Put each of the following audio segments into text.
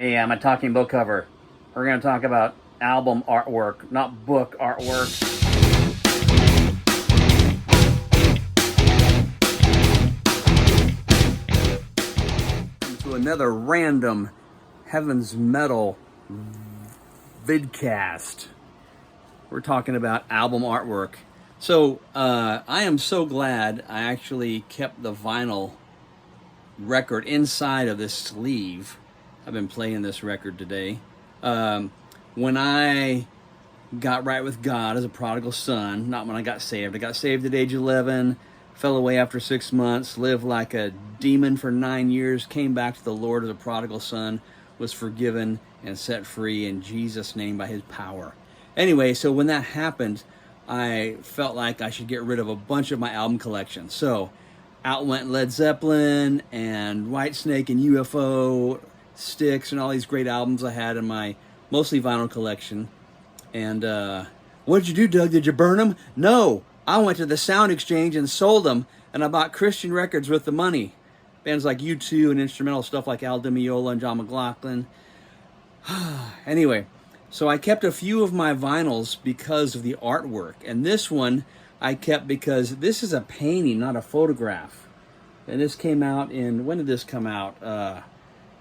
Hey, I'm a talking book cover. We're going to talk about album artwork, not book artwork. To another random Heaven's Metal vidcast. We're talking about album artwork. So I am so glad I actually kept the vinyl record inside of this sleeve. I've been playing this record today. When I got right with God as a prodigal son, not when I got saved. I got saved at age 11, fell away after 6 months, lived like a demon for 9 years, came back to the Lord as a prodigal son, was forgiven and set free in Jesus' name by his power. Anyway, so when that happened, I felt like I should get rid of a bunch of my album collection. So out went Led Zeppelin and Whitesnake and UFO, Styx, and all these great albums I had in my mostly vinyl collection. And what did you do, Doug? Did you burn them? No, I went to the Sound Exchange and sold them, and I bought Christian records with the money. Bands like U2 and instrumental stuff like Al Di Meola and John McLaughlin. Anyway, so I kept a few of my vinyls because of the artwork. And this one I kept because this is a painting, not a photograph. And this came out in, when did this come out?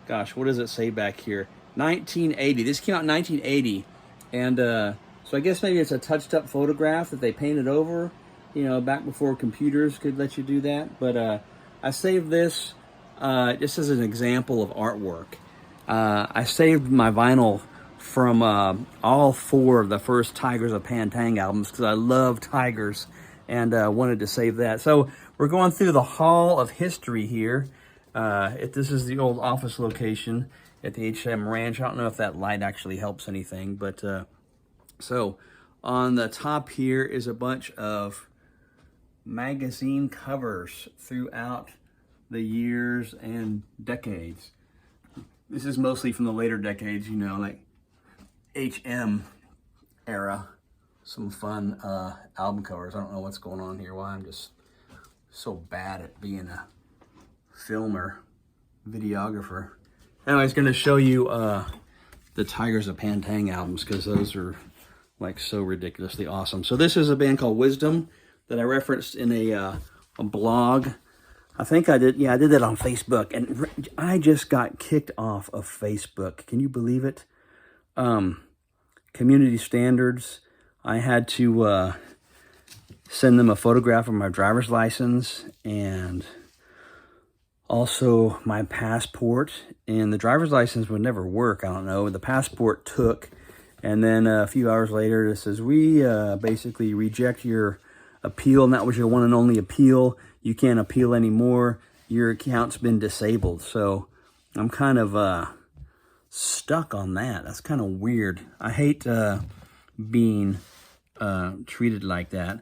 Gosh, what does it say back here? 1980. This came out in 1980. And so I guess maybe it's a touched up photograph that they painted over, you know, back before computers could let you do that. But I saved this just as an example of artwork. I saved my vinyl from all four of the first Tigers of Pantang albums because I love Tigers and wanted to save that. So we're going through the Hall of History here. This is the old office location at the HM Ranch. I don't know if that light actually helps anything, but so on the top here is a bunch of magazine covers throughout the years and decades. This is mostly from the later decades, you know, like HM era. Some fun album covers. I don't know what's going on here, why I'm just so bad at being a filmer, videographer. Anyway, I was going to show you the Tigers of Pantang albums because those are like so ridiculously awesome. So this is a band called Wisdom that I referenced in a blog. I think I did. Yeah, I did that on Facebook, and I just got kicked off of Facebook. Can you believe it? Community standards. I had to send them a photograph of my driver's license and also my passport, and the driver's license would never work. I don't know. The passport took, and then a few hours later it says, we basically reject your appeal, and that was your one and only appeal. You can't appeal anymore. Your account's been disabled. So I'm kind of stuck on that. That's kind of weird. I hate being treated like that.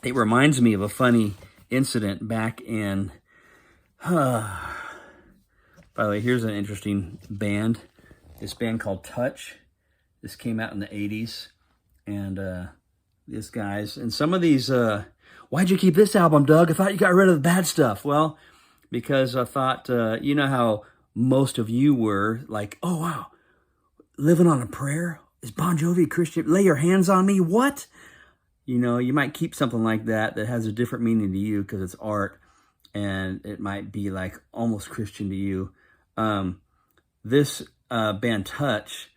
It reminds me of a funny incident back in by the way, here's an interesting band. This band called Touch. This came out in the 80s. And this guy's, and some of these, why'd you keep this album, Doug? I thought you got rid of the bad stuff. Well, because I thought, you know how most of you were like, oh, wow, Living on a Prayer? Is Bon Jovi a Christian? Lay Your Hands on Me? What? You know, you might keep something like that that has a different meaning to you because it's art. And it might be like almost Christian to you. This band Touch,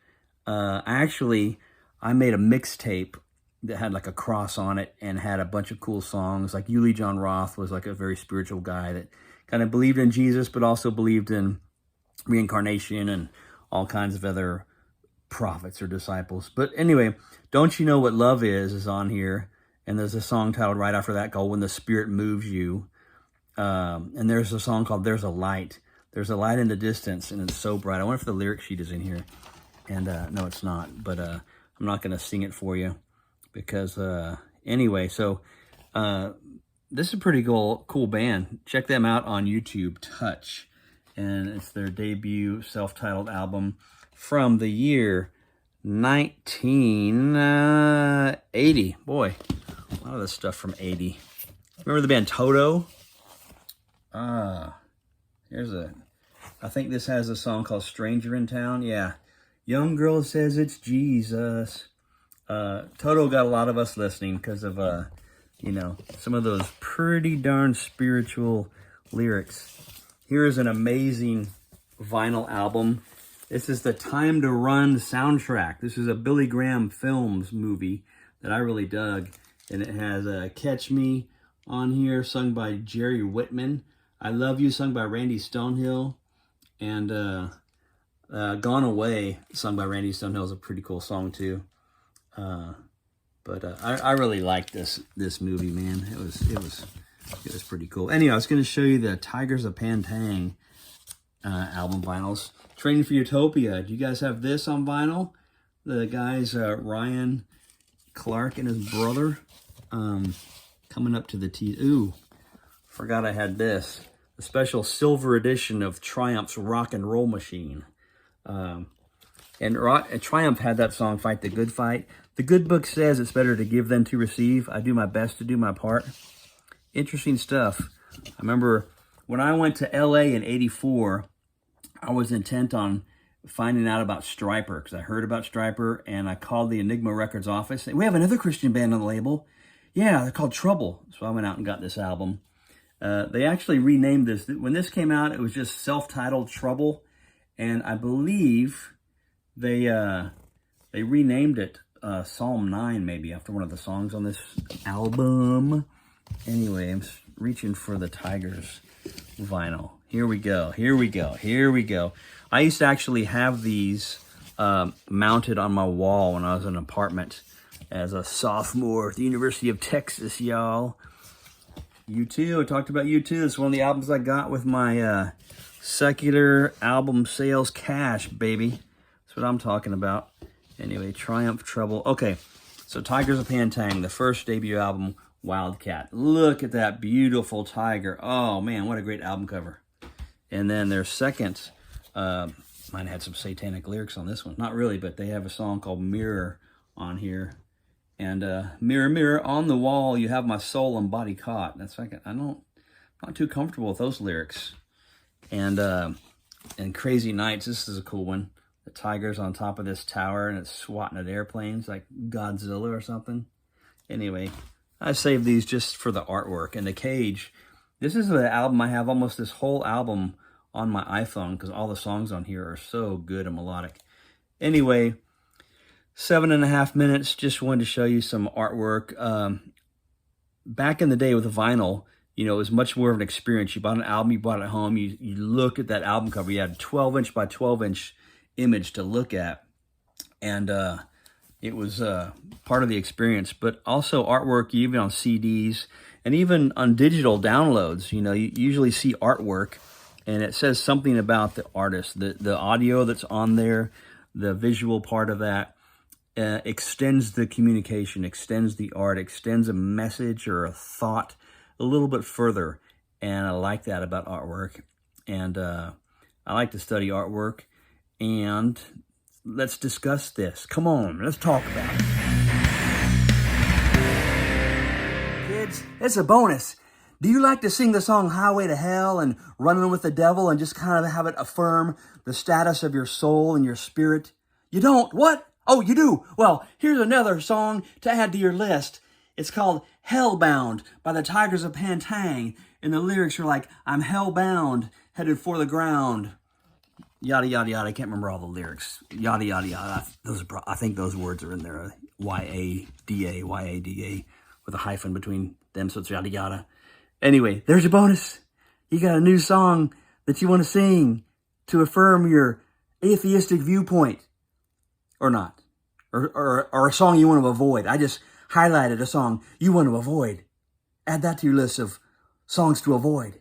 I made a mixtape that had like a cross on it and had a bunch of cool songs. Like Uli John Roth was like a very spiritual guy that kind of believed in Jesus, but also believed in reincarnation and all kinds of other prophets or disciples. But anyway, Don't You Know What Love Is on here. And there's a song titled right after that called When the Spirit Moves You. And there's a song called There's a Light. There's a light in the distance, and it's so bright. I wonder if the lyric sheet is in here. And no, it's not. But I'm not going to sing it for you. Because, anyway, so this is a pretty cool band. Check them out on YouTube, Touch. And it's their debut self-titled album from the year 1980. Boy, a lot of this stuff from 80. Remember the band Toto? Here's a I think this has a song called Stranger in Town. Yeah. Young girl says it's Jesus. Toto got a lot of us listening because of, some of those pretty darn spiritual lyrics. Here is an amazing vinyl album. This is the Time to Run soundtrack. This is a Billy Graham Films movie that I really dug. And it has Catch Me on here, sung by Jerry Whitman. I Love You, sung by Randy Stonehill. And Gone Away, sung by Randy Stonehill, is a pretty cool song too. But I really liked this movie, man. It was pretty cool. Anyway, I was going to show you the Tigers of Pantang album vinyls. Training for Utopia. Do you guys have this on vinyl? The guys, Ryan Clark and his brother, coming up to the T. Ooh, forgot I had this. A special silver edition of Triumph's Rock and Roll Machine. And Triumph had that song, Fight the Good Fight. The good book says it's better to give than to receive. I do my best to do my part. Interesting stuff. I remember when I went to LA in '84, I was intent on finding out about Stryper because I heard about Stryper, and I called the Enigma Records office. We have another Christian band on the label. Yeah, they're called Trouble. So I went out and got this album. They actually renamed this. When this came out, it was just self-titled Trouble, and I believe they renamed it Psalm 9, maybe, after one of the songs on this album. Anyway, I'm reaching for the Tigers vinyl. Here we go. I used to actually have these mounted on my wall when I was in an apartment as a sophomore at the University of Texas, y'all. U2, I talked about U2. It's one of the albums I got with my secular album sales cash, baby. That's what I'm talking about. Anyway, Triumph, Trouble. Okay, so Tigers of Pantang, the first debut album, Wildcat. Look at that beautiful tiger. Oh, man, what a great album cover. And then their second, might have had some satanic lyrics on this one. Not really, but they have a song called Mirror on here. And mirror, mirror on the wall, you have my soul and body caught. That's like, not too comfortable with those lyrics. And Crazy Nights, this is a cool one. The tiger's on top of this tower and it's swatting at airplanes like Godzilla or something. Anyway, I saved these just for the artwork. And the cage, this is the album I have almost this whole album on my iPhone because all the songs on here are so good and melodic. Anyway, 7.5 minutes. Just wanted to show you some artwork. Back in the day with the vinyl, it was much more of an experience. You bought an album, you bought it home, you look at that album cover. You had a 12-inch by 12-inch image to look at. And it was part of the experience. But also artwork, even on CDs and even on digital downloads. You usually see artwork and it says something about the artist. The audio that's on there, the visual part of that, extends the communication, extends the art, extends a message or a thought a little bit further. And I like that about artwork. And I like to study artwork. And let's discuss this. Come on, let's talk about it. Kids, it's a bonus. Do you like to sing the song Highway to Hell and Running with the Devil and just kind of have it affirm the status of your soul and your spirit? You don't? What? Oh, you do? Well, here's another song to add to your list. It's called Hellbound by the Tigers of Pantang. And the lyrics are like, I'm hellbound, headed for the ground. Yada, yada, yada. I can't remember all the lyrics. Yada, yada, yada. I think those words are in there. Y-A-D-A, Y-A-D-A, with a hyphen between them, so it's yada, yada. Anyway, there's your bonus. You got a new song that you want to sing to affirm your atheistic viewpoint. Or not. Or a song you want to avoid. I just highlighted a song you want to avoid. Add that to your list of songs to avoid.